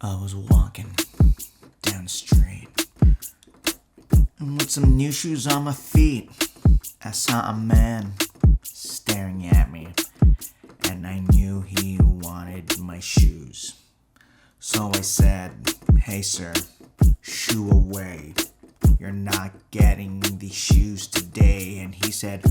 I was walking down the street, and with some new shoes on my feet, I saw a man staring at me, and I knew he wanted my shoes. So I said, "Hey sir, shoo away. You're not getting these shoes today." And he said,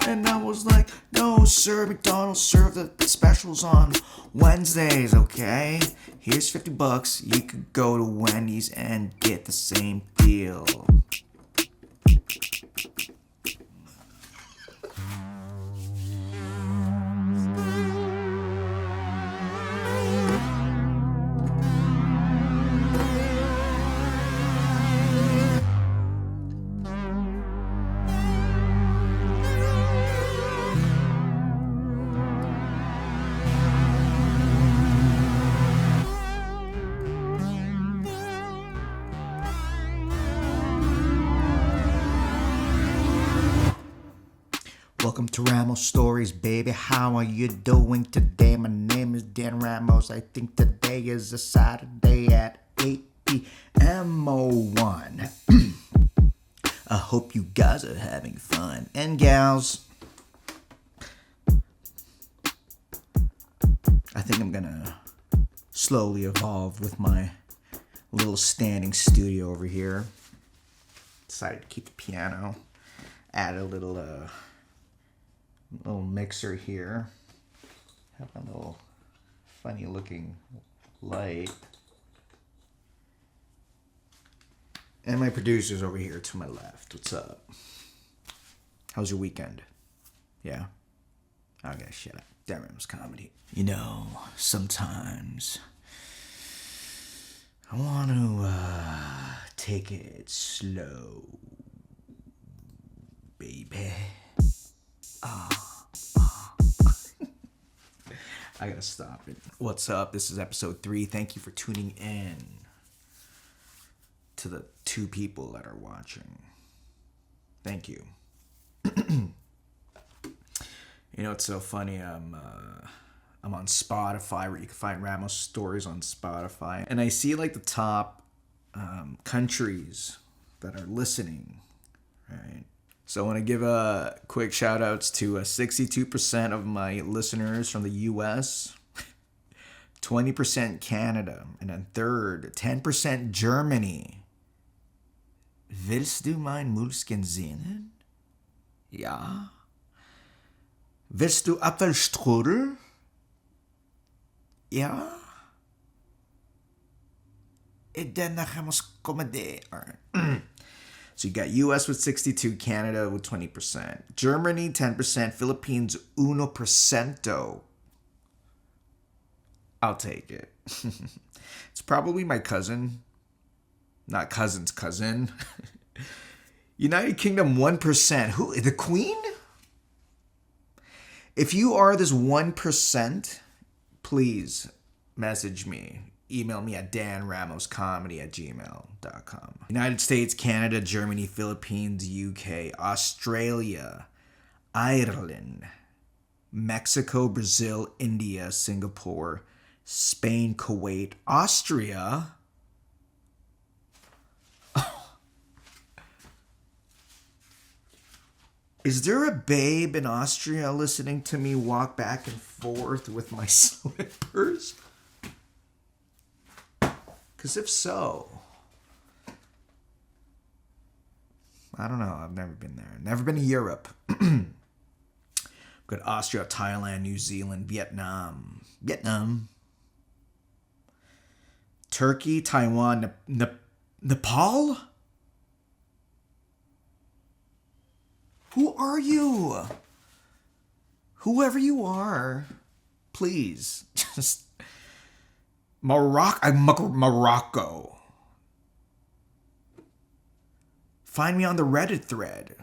and I was like, "No sir, McDonald's serve the specials on Wednesdays, okay? Here's $50. You could go to Wendy's and get the same deal." Welcome to Ramos Stories, baby. How are you doing today? My name is Dan Ramos. I think today is a Saturday at 8 p.m. 01. I hope you guys are having fun. And gals, I think I'm gonna slowly evolve with my little standing studio over here. Decided to keep the piano. Add a little mixer here. Have a little funny looking light. And my producer's over here to my left. What's up? How's your weekend? Yeah? Okay, shut up. Dan Ramos comedy. You know, sometimes I want to take it slow, baby. I gotta stop it. What's up? This is episode 3. Thank you for tuning in to the 2 people that are watching. Thank you. You know, it's so funny. I'm on Spotify, where you can find Ramos Stories on Spotify, and I see like the top countries that are listening, right? So I want to give a quick shout outs to 62% of my listeners from the US, 20% Canada, and then third, 10% Germany. Willst du mein Mulsken sehen? Ja. Willst du Apfelstrudel? Ja. Dan Ramos comedy. All right. So you got US with 62, Canada with 20%, Germany 10%, Philippines 1%. I'll take it. It's probably my cousin. Not cousin's cousin. United Kingdom 1%. Who? The Queen? If you are this 1%, please message me. Email me at danramoscomedy@gmail.com. United States, Canada, Germany, Philippines, UK, Australia, Ireland, Mexico, Brazil, India, Singapore, Spain, Kuwait, Austria. Is there a babe in Austria listening to me walk back and forth with my slippers? Because if so, I don't know. I've never been there. Never been to Europe. Got Austria, Thailand, New Zealand, Vietnam, Turkey, Taiwan, Nepal? Who are you? Whoever you are, please, just... Morocco. Find me on the Reddit thread.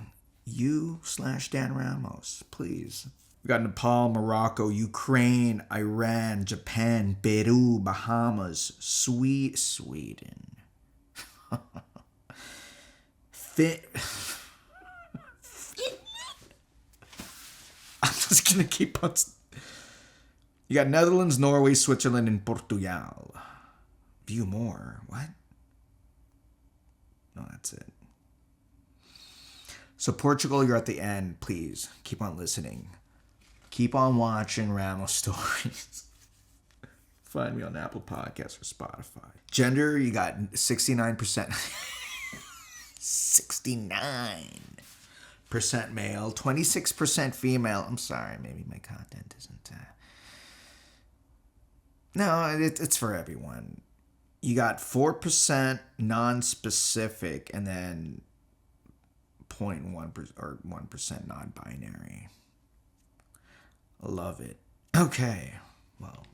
U/Dan Ramos, please. We got Nepal, Morocco, Ukraine, Iran, Japan, Peru, Bahamas, Sweden. watching to keep on. You got Netherlands, Norway, Switzerland, and Portugal. View more. What? No, that's it. So Portugal, you're at the end. Please keep on listening. Keep on watching Ramos Stories. Find me on Apple Podcasts or Spotify. Gender, you got 69%. 69% male, 26% female. I'm sorry, maybe my content isn't. No, it's for everyone. You got 4% non-specific, and then 0.1% or 1% non-binary. Love it. Okay, well,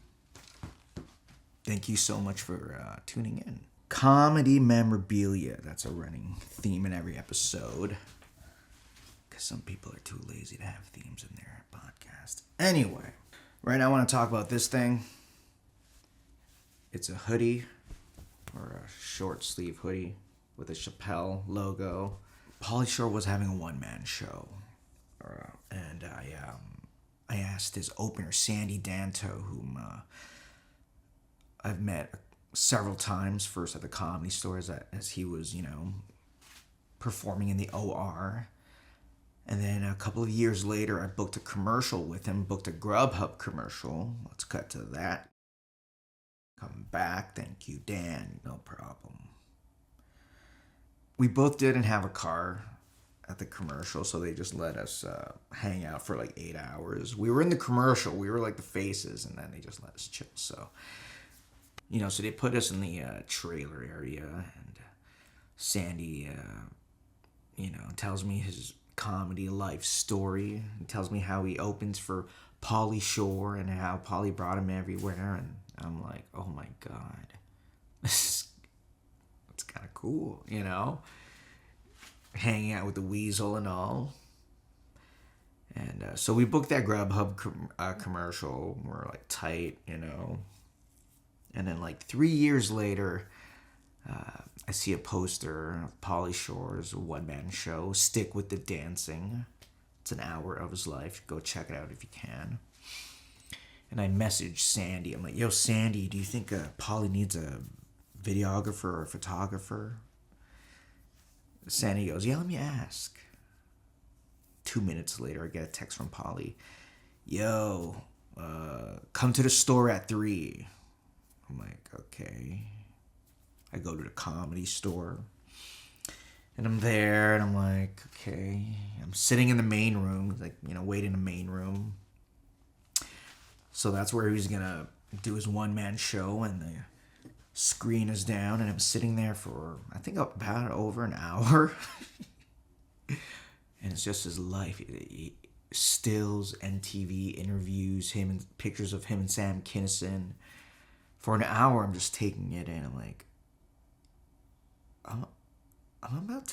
thank you so much for tuning in. Comedy memorabilia. That's a running theme in every episode. Because some people are too lazy to have themes in their podcast. Anyway, right now I want to talk about this thing. It's a hoodie, or a short sleeve hoodie with a Chappelle logo. Pauly Shore was having a one-man show. And I asked his opener, Sandy Danto, whom I've met several times, first at the Comedy Store as he was, performing in the OR. And then a couple of years later, I booked a commercial with him, booked a Grub Hub commercial. Let's cut to that. Come back. Thank you, Dan. No problem. We both didn't have a car at the commercial, so they just let us hang out for like 8 hours. We were in the commercial. We were like the faces, and then they just let us chill. So, so they put us in the trailer area, and Sandy, tells me his comedy life story. He tells me how he opens for Pauly Shore and how Pauly brought him everywhere, and I'm like, oh my God, it's kind of cool, hanging out with the Weasel and all. And so we booked that Grub Hub commercial. We're like tight, And then like 3 years later, I see a poster of Pauly Shore's one-man show, Stick with the Dancing. It's an hour of his life. Go check it out if you can. And I messaged Sandy. I'm like, yo, Sandy, do you think Pauly needs a videographer or a photographer? Sandy goes, yeah, let me ask. 2 minutes later, I get a text from Pauly. Yo, come to the store at 3. I'm like, okay. I go to the Comedy Store. And I'm there, and I'm like, okay. I'm sitting in the main room, waiting in the main room. So that's where he's going to do his one-man show, and the screen is down, and I'm sitting there for, I think, about over an hour. And it's just his life. He stills, MTV interviews, him and pictures of him and Sam Kinison. For an hour, I'm just taking it in. I'm like, I'm about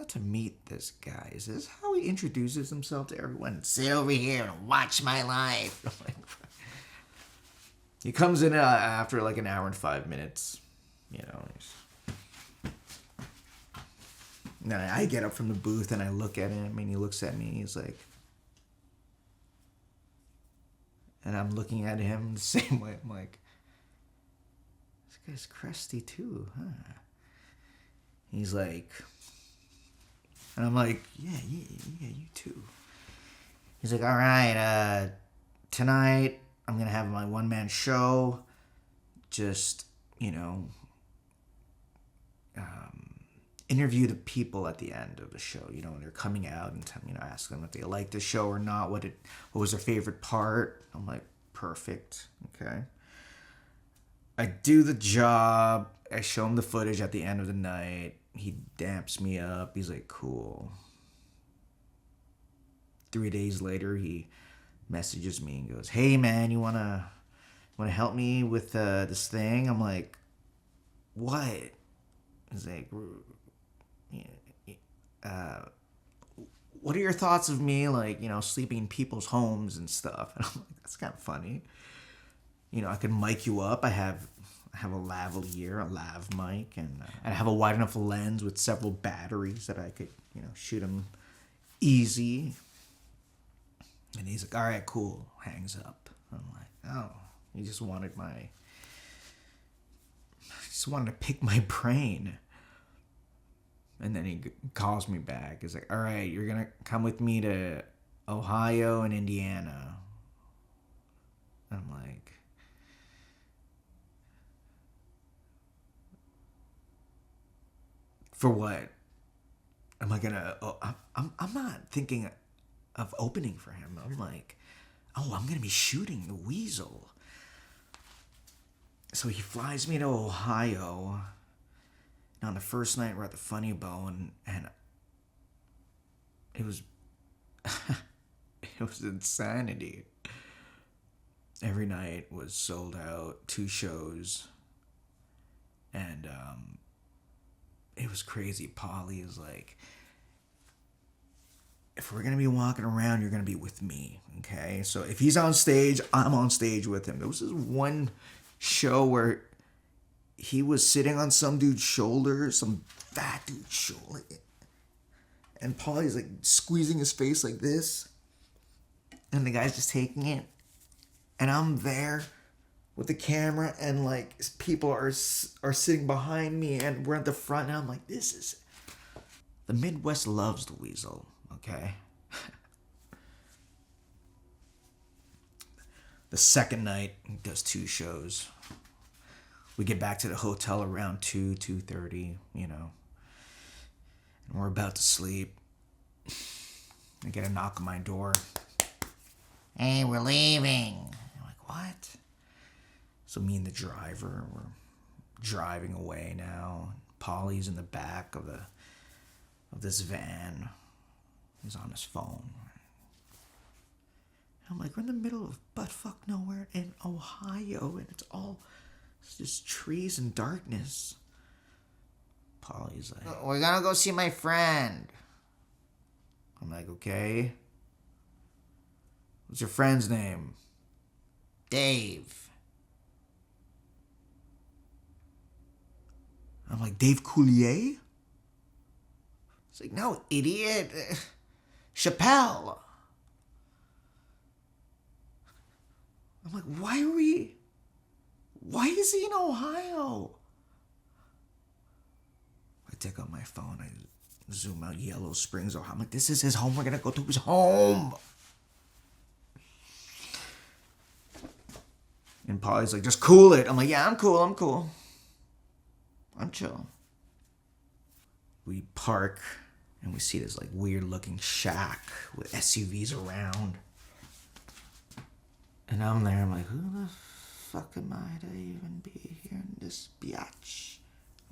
to meet this guy. Is this how he introduces himself to everyone? Sit over here and watch my life. He comes in after like an hour and 5 minutes. And then I get up from the booth and I look at him, and he looks at me and he's like, and I'm looking at him the same way. I'm like, this guy's crusty too, huh? He's like, and I'm like, yeah, you too. He's like, all right, tonight I'm going to have my one-man show. Just, interview the people at the end of the show. When they're coming out, and ask them if they like the show or not, what was their favorite part. I'm like, perfect, okay. I do the job. I show him the footage at the end of the night. He damps me up. He's like, cool. 3 days later, he messages me and goes, hey man, you wanna help me with this thing? I'm like, what? He's like, what are your thoughts of me, sleeping in people's homes and stuff? And I'm like, that's kind of funny. I can mic you up. I have a lavalier, a lav mic, and I have a wide enough lens with several batteries that I could, shoot them easy. And he's like, all right, cool. Hangs up. I'm like, oh, he just wanted to pick my brain. And then he calls me back. He's like, all right, you're going to come with me to Ohio and Indiana. I'm like, for what? Am I gonna? Oh, I'm not thinking of opening for him. I'm like, oh, I'm gonna be shooting the Weasel. So he flies me to Ohio. And on the first night, we're at the Funny Bone, and it was it was insanity. Every night was sold out, 2 shows, and it was crazy. Pauly is like, if we're gonna be walking around, you're gonna be with me, okay? So if he's on stage, I'm on stage with him. There was this one show where he was sitting on some dude's shoulder, some fat dude's shoulder, and Pauly's like squeezing his face like this, and the guy's just taking it, and I'm there with the camera, and like people are sitting behind me, and we're at the front, and I'm like, this is... The Midwest loves the Weasel, okay? The second night, he does 2 shows. We get back to the hotel around 2:30, you know. And we're about to sleep. I get a knock on my door. Hey, we're leaving. I'm like, what? So me and the driver, we're driving away now. Pauly's in the back of this van. He's on his phone. I'm like, we're in the middle of buttfuck nowhere in Ohio, and it's just trees and darkness. Pauly's like, we're gonna go see my friend. I'm like, okay. What's your friend's name? Dave. I'm like, Dave Coulier? It's like, no, idiot. Chappelle. I'm like, why is he in Ohio? I take out my phone, I zoom out Yellow Springs, Ohio. I'm like, this is his home, we're gonna go to his home. And Pauly's like, just cool it. I'm like, yeah, I'm cool. I'm chill. We park, and we see this like weird looking shack with SUVs around. And I'm there, I'm like, who the fuck am I to even be here in this biatch?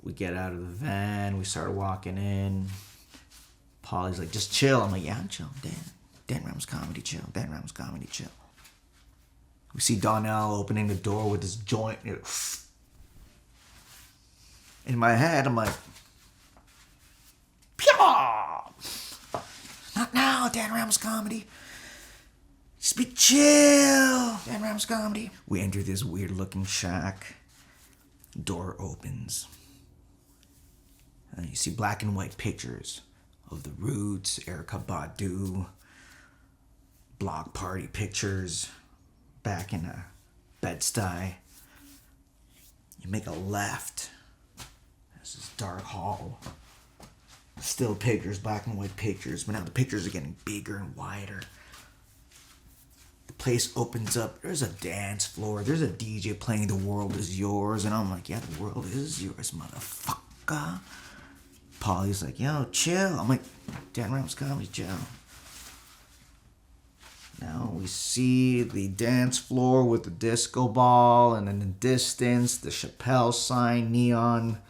We get out of the van, we start walking in. Pauly's like, just chill. I'm like, yeah, I'm chill. Dan Ramos comedy, chill. Dan Ramos comedy, chill. We see Donnell opening the door with his joint. In my head, I'm like, Pyaw! Not now, Dan Ramos comedy. Just be chill, Dan Ramos comedy. We enter this weird looking shack. Door opens. And you see black and white pictures of the Roots, Erykah Badu, block party pictures, back in a Bed-Stuy. You make a left. This is dark hall. Still pictures, black and white pictures, but now the pictures are getting bigger and wider. The place opens up. There's a dance floor. There's a DJ playing The World Is Yours. And I'm like, yeah, the world is yours, motherfucker. Pauly's like, yo, chill. I'm like, Dan Ramos comedy, chill. Now we see the dance floor with the disco ball, and in the distance, the Chappelle sign, neon,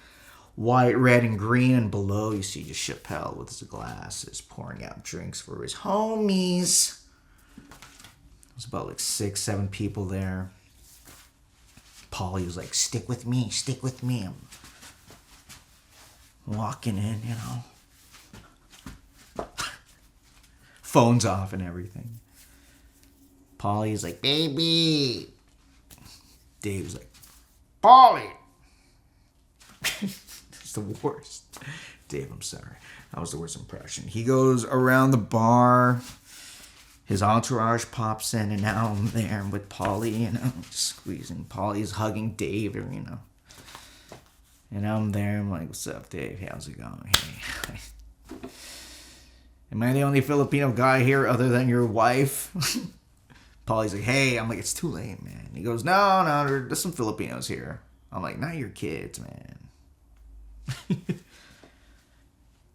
white, red, and green, and below you see just Chappelle with his glasses pouring out drinks for his homies. There's about like 6, 7 people there. Pauly was like, stick with me. I'm walking in, you know. Phone's off and everything. Pauly's like, baby. Dave's like, Pauly. It's the worst. Dave, I'm sorry. That was the worst impression. He goes around the bar. His entourage pops in, and now I'm there with Pauly, just squeezing. Pauly's hugging Dave, and I'm there. I'm like, "What's up, Dave? How's it going? Hey, am I the only Filipino guy here other than your wife?" Pauly's like, "Hey," I'm like, "It's too late, man." He goes, "No, there's some Filipinos here." I'm like, "Not your kids, man."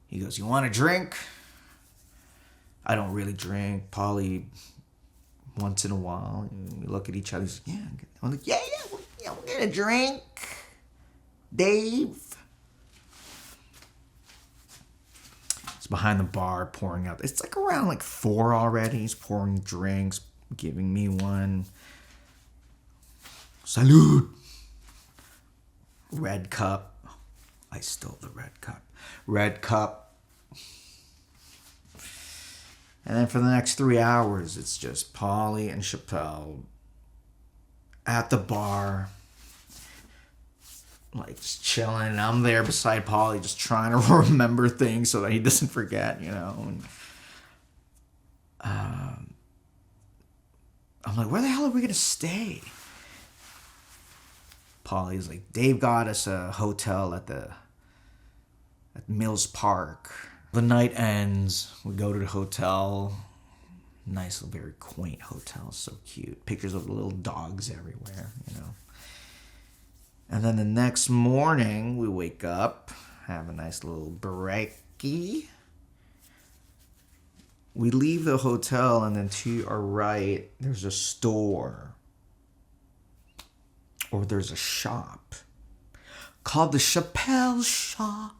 He goes, "You want a drink?" I don't really drink. Pauly, once in a while, we look at each other. He's like, "Yeah." I'm like, "Yeah, we'll get a drink, Dave." He's behind the bar pouring out. It's like around like 4 already. He's pouring drinks, giving me one. Salud. Red cup. I stole the red cup. Red cup. And then for the next 3 hours, it's just Pauly and Chappelle at the bar, like just chilling. And I'm there beside Pauly, just trying to remember things so that he doesn't forget, And, I'm like, "Where the hell are we gonna stay?" Pauly's like, "Dave got us a hotel at Mills Park." The night ends. We go to the hotel. Nice, very quaint hotel. So cute. Pictures of little dogs everywhere, And then the next morning, we wake up, have a nice little brekkie. We leave the hotel, and then to our right, there's a store. Or there's a shop called the Chappelle Shop.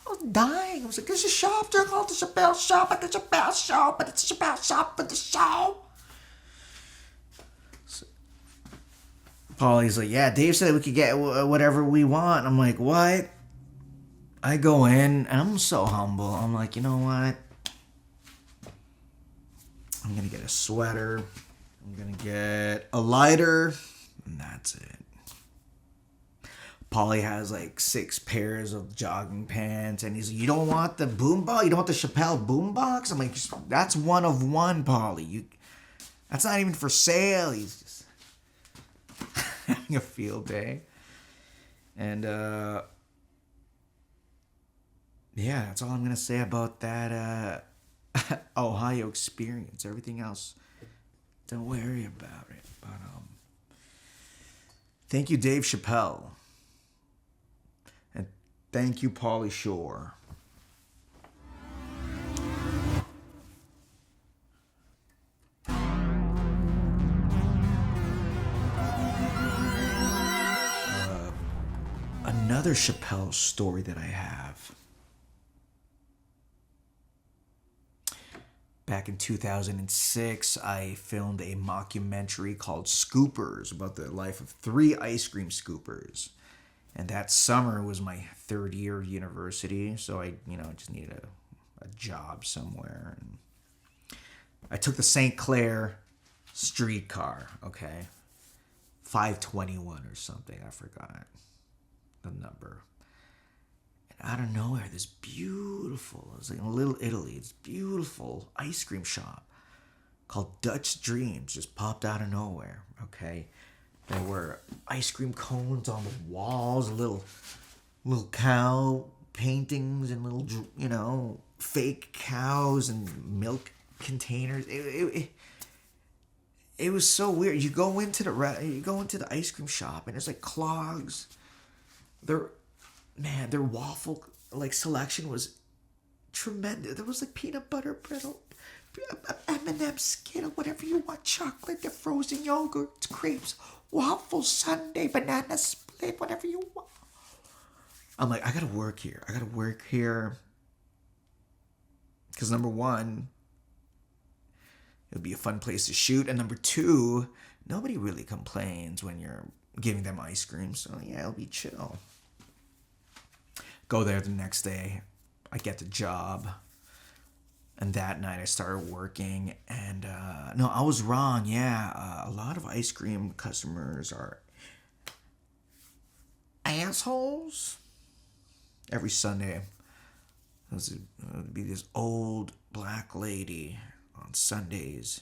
I was dying. I was like, "There's a shop there called the Chappelle Shop at the Chappelle Show, but it's a Chappelle Shop for the show." So, Pauly's like, "Yeah, Dave said we could get whatever we want." I'm like, "What?" I go in, and I'm so humble. I'm like, "You know what? I'm going to get a sweater. I'm going to get a lighter, and that's it." Pauly has like 6 pairs of jogging pants, and he's like, "You don't want the boombox? You don't want the Chappelle boombox?" I'm like, "That's one of one, Pauly. That's not even for sale." He's just having a field day. And yeah, that's all I'm gonna say about that Ohio experience. Everything else, don't worry about it. But thank you, Dave Chappelle. Thank you, Pauly Shore. Another Chappelle story that I have. Back in 2006, I filmed a mockumentary called Scoopers about the life of 3 ice cream scoopers. And that summer was my 3rd year of university, so I, just needed a job somewhere. And I took the St. Clair streetcar, okay? 521 or something, I forgot the number. And out of nowhere, this beautiful, it was like in Little Italy, this beautiful ice cream shop called Dutch Dreams just popped out of nowhere, okay? There were ice cream cones on the walls, little cow paintings, and little, fake cows and milk containers. It was so weird. You go into the ice cream shop, and it's like clogs. Their waffle selection was tremendous. There was like peanut butter brittle, M&M Skittle, whatever you want, chocolate, the frozen yogurts, crepes, waffles, sundae, banana split, whatever you want. I'm like, I gotta work here. Because number one, it would be a fun place to shoot. And number two, nobody really complains when you're giving them ice cream. So yeah, it'll be chill. Go there the next day. I get the job. And that night I started working. And no, I was wrong. Yeah, a lot of ice cream customers are assholes. Every Sunday, there would be this old black lady on Sundays.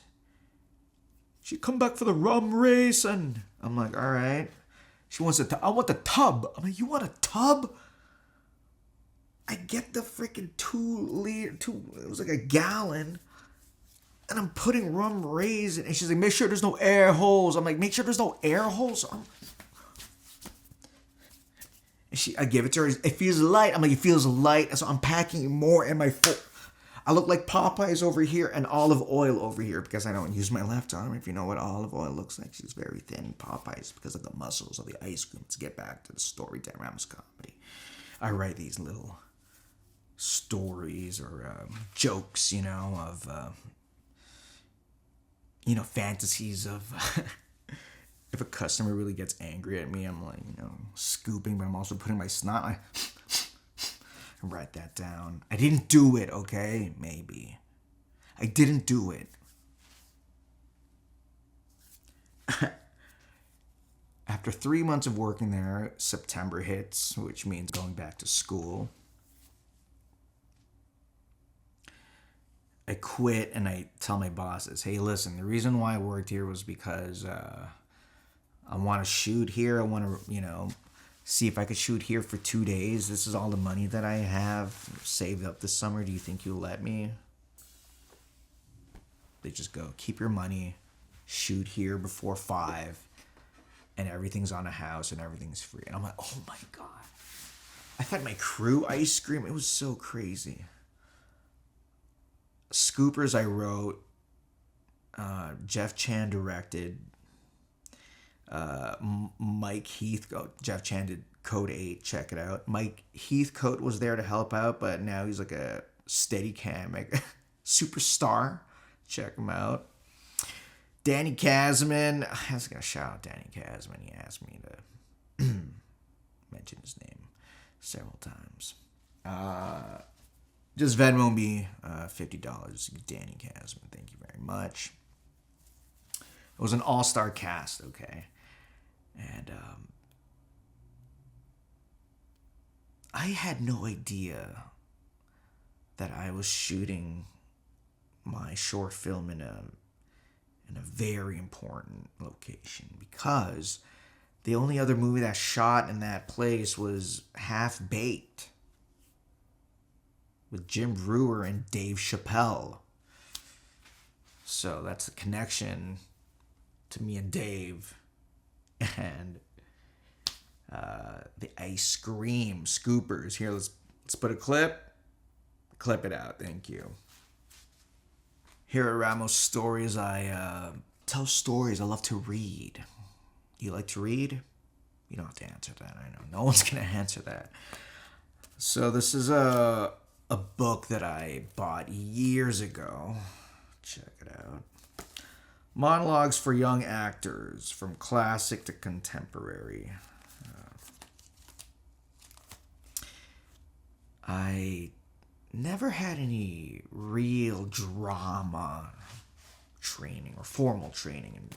She come back for the rum race, and I'm like, all right. She wants I want the tub. I'm like, you want a tub? I get the freaking 2 liter, it was like a gallon, and I'm putting rum rays in, and she's like, make sure there's no air holes. I'm like, make sure there's no air holes. I give it to her. It feels light. I'm like, it feels light. So I'm packing more in my foot. I look like Popeyes over here and olive oil over here because I don't use my left arm. If you know what olive oil looks like, she's very thin. Popeyes because of the muscles of the ice cream. Let's get back to the story, Dan Ramos comedy. I write these little stories or jokes, of, fantasies of... If a customer really gets angry at me, I'm like, scooping, but I'm also putting my snot. I write that down. I didn't do it, okay? Maybe. I didn't do it. After 3 months of working there, September hits, which means going back to school. I quit and I tell my bosses, hey, listen, the reason why I worked here was because... I want to shoot here. I want to, see if I could shoot here for 2 days. This is all the money that I have saved up this summer. Do you think you'll let me? They just go, keep your money, shoot here before 5, and everything's on a house and everything's free. And I'm like, oh my God. I fed my crew ice cream. It was so crazy. Scoopers I wrote. Jeff Chan directed. Mike Heathcote, Jeff Chan did Code 8, check it out. Mike Heathcote was there to help out, but now he's like a Steadicam superstar. Check him out. Danny Kasman, I was going to shout out Danny Kasman. He asked me to mention his name several times. Just Venmo me $50. Danny Kasman, thank you very much. It was an all-star cast, okay? And I had no idea that I was shooting my short film in a very important location because the only other movie that shot in that place was Half Baked with Jim Brewer and Dave Chappelle. So that's the connection to me and Dave. And the ice cream scoopers. Here, let's put a clip. Clip it out. Thank you. Here at Ramos Stories, I tell stories. I love to read. You like to read? You don't have to answer that. I know. No one's going to answer that. So this is a book that I bought years ago. Check it out. Monologues for Young Actors, from classic to contemporary. I never had any real drama training or formal training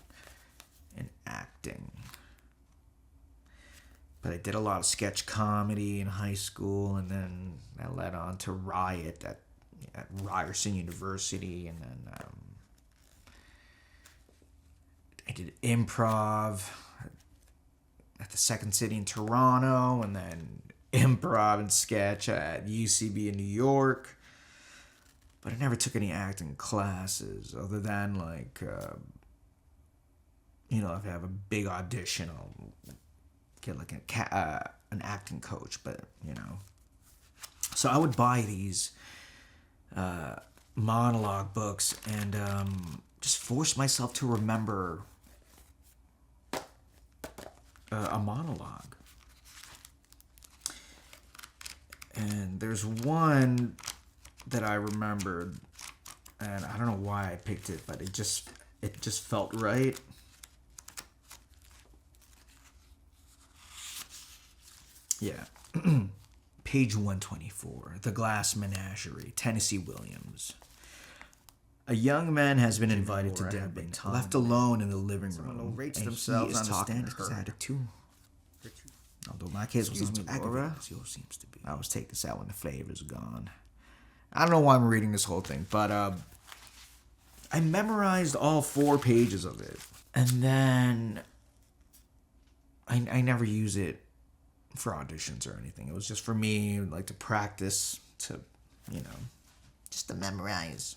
in acting. But I did a lot of sketch comedy in high school, and then that led on to Riot at Ryerson University, and then I did improv at the Second City in Toronto, and then improv and sketch at UCB in New York. But I never took any acting classes other than if I have a big audition, I'll get an acting coach. But so I would buy these monologue books and just force myself to remember a monologue. And there's one that I remembered, and I don't know why I picked it, but it just felt right. Yeah. Page 124, The Glass Menagerie, Tennessee Williams. A young man has been invited to dinner, but left alone in the living room, and he is talking to her. Although my case was too aggravating, as yours seems to be. I always take this out when the flavor's gone. I don't know why I'm reading this whole thing, but I memorized all 4 pages of it. And then I never use it for auditions or anything. It was just for me, like, to practice, to, you know, just to memorize.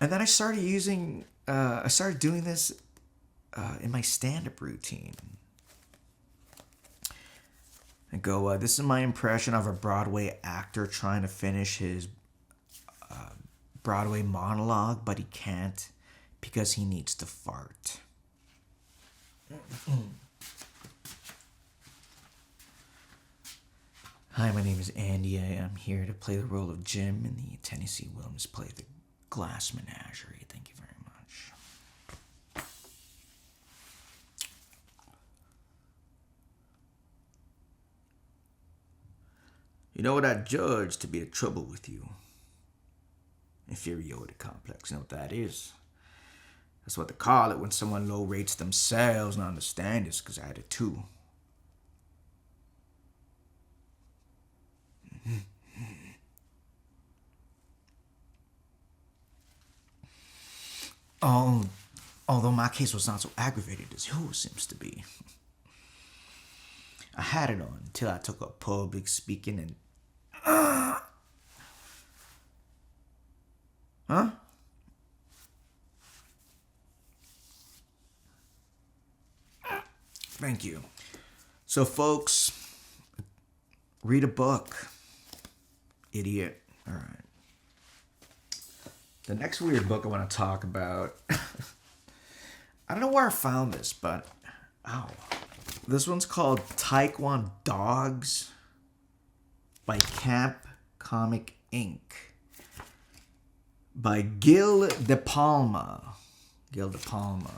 And then I started doing this in my stand-up routine. I go, this is my impression of a Broadway actor trying to finish his Broadway monologue, but he can't because he needs to fart. Hi, my name is Andy. I am here to play the role of Jim in the Tennessee Williams play, The Glass Menagerie. Thank you very much. You know what I judge to be the trouble with you? Inferiority complex. You know what that is? That's what they call it when someone low rates themselves and I understand this because I had it too. Although my case was not so aggravated as yours seems to be. I had it on until I took up public speaking and... Huh? Thank you. So, folks, read a book. Idiot. All right. The next weird book I want to talk about... I don't know where I found this, but... Ow. This one's called Taekwondo Dogs by Camp Comic Inc. by Gil De Palma. Gil De Palma.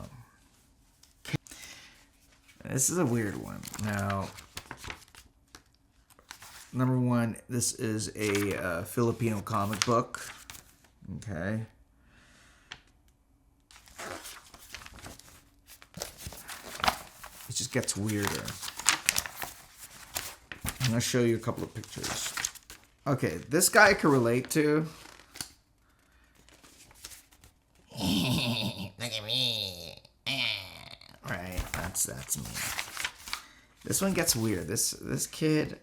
This is a weird one. Now, number one, this is a Filipino comic book. Okay. It just gets weirder. I'm going to show you a couple of pictures. Okay, this guy I can relate to. Look at me. Right, that's me. This one gets weird. This kid...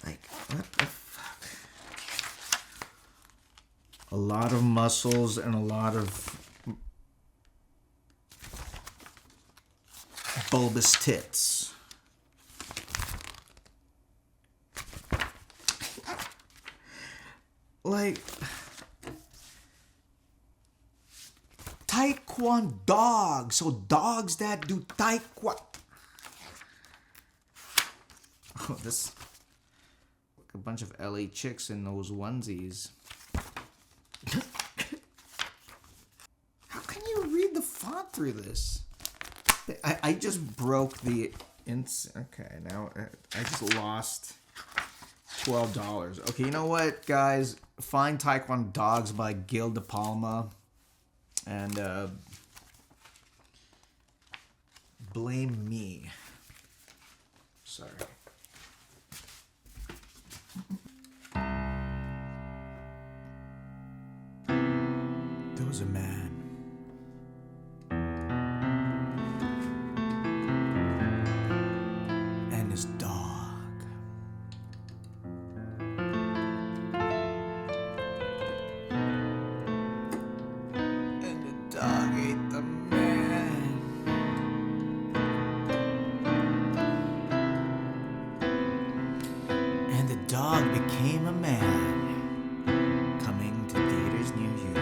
Like, what the fuck? A lot of muscles and a lot of bulbous tits. Like, Taekwondo dogs. So dogs that do Taekwondo. Oh, this... Like a bunch of LA chicks in those onesies. How can you read the font through this? I just broke the... Okay, now I just lost $12. Okay, you know what, guys? Find Taekwondo Dogs by Gil De Palma. And blame me. Sorry. There was a man. And his dog. And the dog ate the man. And the dog became a man. Coming to theaters near you.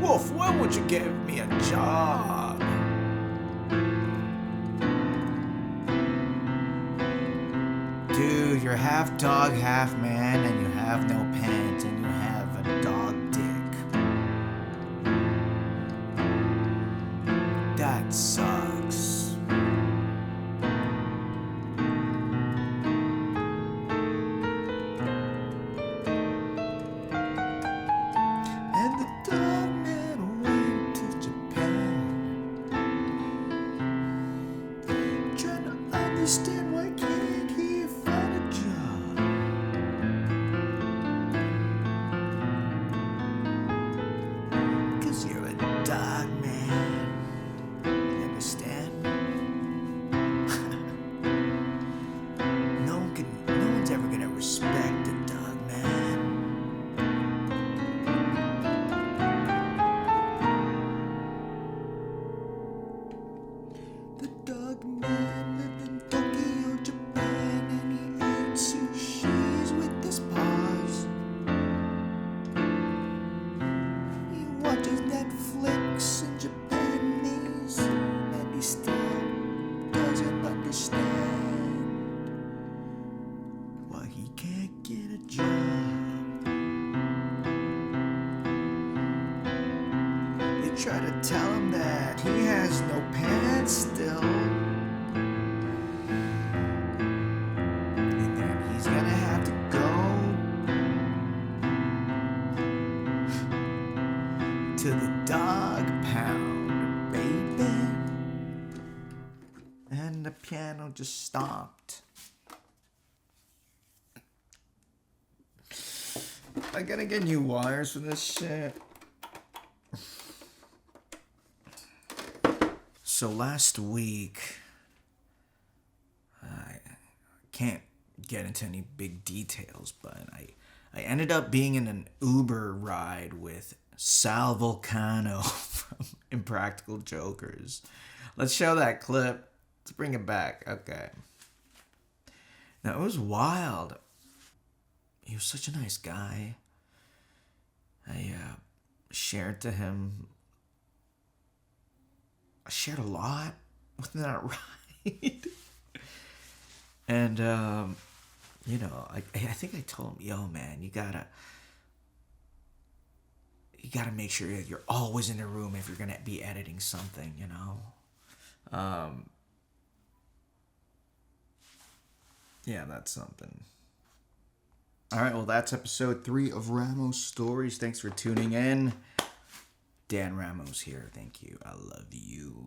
Wolf, when would you give me a job? Dude, you're half dog, half man, and you have no pants, and you have a dog dick. That sucks. And the dog man went to Japan, trying to understand try to tell him that he has no pants still. And that he's gonna have to go to the dog pound, baby. And the piano just stopped. I gotta get new wires for this shit. So last week, I can't get into any big details, but I ended up being in an Uber ride with Sal Volcano from Impractical Jokers. Let's show that clip. Let's bring it back. Okay. Now, it was wild. He was such a nice guy. I shared to him. I shared a lot within that ride. And, you know, I think I told him, yo, man, you gotta make sure that you're always in the room if you're gonna be editing something, you know? Yeah, that's something. All right, well, that's episode 3 of Ramos Stories. Thanks for tuning in. Dan Ramos here. Thank you. I love you.